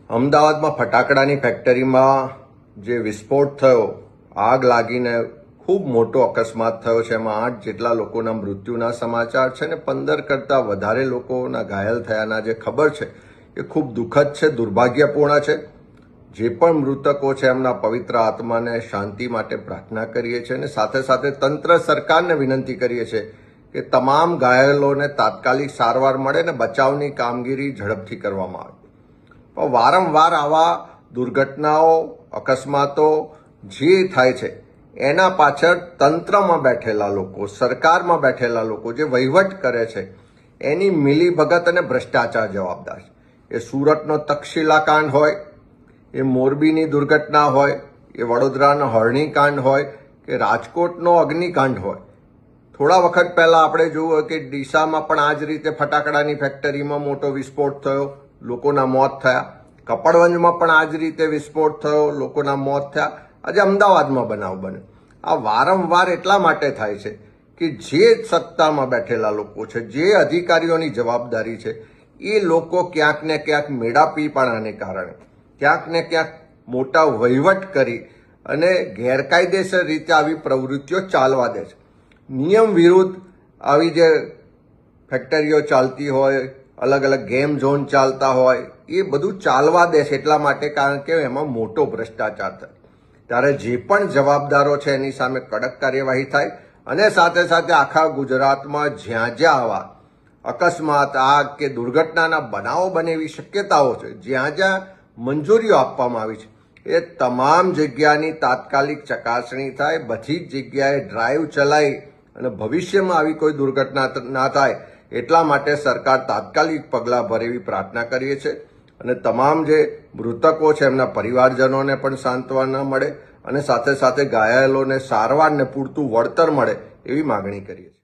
અમદાવાદમાં ફટાકડાની ફેક્ટરીમાં જે વિસ્ફોટ થયો, આગ લાગીને ખૂબ મોટો અકસ્માત થયો છે. એમાં 8 જેટલા લોકોના મૃત્યુના સમાચાર છે ને 15 કરતાં વધારે લોકોના ઘાયલ થયાના જે ખબર છે એ ખૂબ દુઃખદ છે, દુર્ભાગ્યપૂર્ણ છે. જે પણ મૃતકો છે એમના પવિત્ર આત્માને શાંતિ માટે પ્રાર્થના કરીએ છીએ અને સાથે સાથે તંત્ર સરકારને વિનંતી કરીએ છીએ કે તમામ ઘાયલોને તાત્કાલિક સારવાર મળે ને બચાવની કામગીરી ઝડપથી કરવામાં આવે. પણ વારંવાર આવા દુર્ઘટનાઓ, અકસ્માતો જે થાય છે એના પાછળ તંત્રમાં બેઠેલા લોકો, સરકારમાં બેઠેલા લોકો જે વહીવટ કરે છે એની મિલીભગત અને ભ્રષ્ટાચાર જવાબદાર છે. એ સુરતનો તક્ષશિલા કાંડ હોય, એ મોરબીની દુર્ઘટના હોય, એ વડોદરાનો હરણી કાંડ હોય કે રાજકોટનો અગ્નિકાંડ હોય. થોડા વખત પહેલા આપણે જોયું કે ડીસામાં પણ આ જ રીતે ફટાકડાની ફેક્ટરીમાં મોટો વિસ્ફોટ થયો, લોકોના મોત થયા. કપડવંજમાં પણ આ જ રીતે વિસ્ફોટ થયો, લોકોના મોત થયા. આજે અમદાવાદમાં બનાવ બન્યો. આ વારંવાર એટલા માટે થાય છે કે જે સત્તામાં બેઠેલા લોકો છે, જે અધિકારીઓની જવાબદારી છે, એ લોકો ક્યાંક ને ક્યાંક મેળાપીપણાને કારણે, ક્યાંક ને ક્યાંક મોટા વહીવટ કરી અને ગેરકાયદેસર રીતે આવી પ્રવૃત્તિઓ ચાલવા દે છે. નિયમ વિરુદ્ધ આવી જે ફેક્ટરીઓ ચાલતી હોય, અલગ અલગ ગેમ ઝોન ચાલતા હોય, એ બધું ચાલવા દે છે એટલા માટે કારણ કે એમાં મોટો ભ્રષ્ટાચાર થાય. ત્યારે જે પણ જવાબદારો છે એની સામે કડક કાર્યવાહી થાય અને સાથે સાથે આખા ગુજરાતમાં જ્યાં જ્યાં આવા અકસ્માત, આગ કે દુર્ઘટનાના બનાવો બને એવી શક્યતાઓ છે, જ્યાં જ્યાં મંજૂરીઓ આપવામાં આવી છે, એ તમામ જગ્યાની તાત્કાલિક ચકાસણી થાય. બધી જ જગ્યાએ ડ્રાઈવ ચલાવી અને ભવિષ્યમાં આવી કોઈ દુર્ઘટના ના થાય એટલા માટે સરકાર તાત્કાલિક પગલાં ભરે એવી પ્રાર્થના કરીએ છીએ. અને તમામ જે મૃતકો છે એમના પરિવારજનોને પણ સાંત્વના મળે અને સાથે સાથે ઘાયલોને સારવારને પૂરતું વળતર મળે એવી માગણી કરીએ છીએ.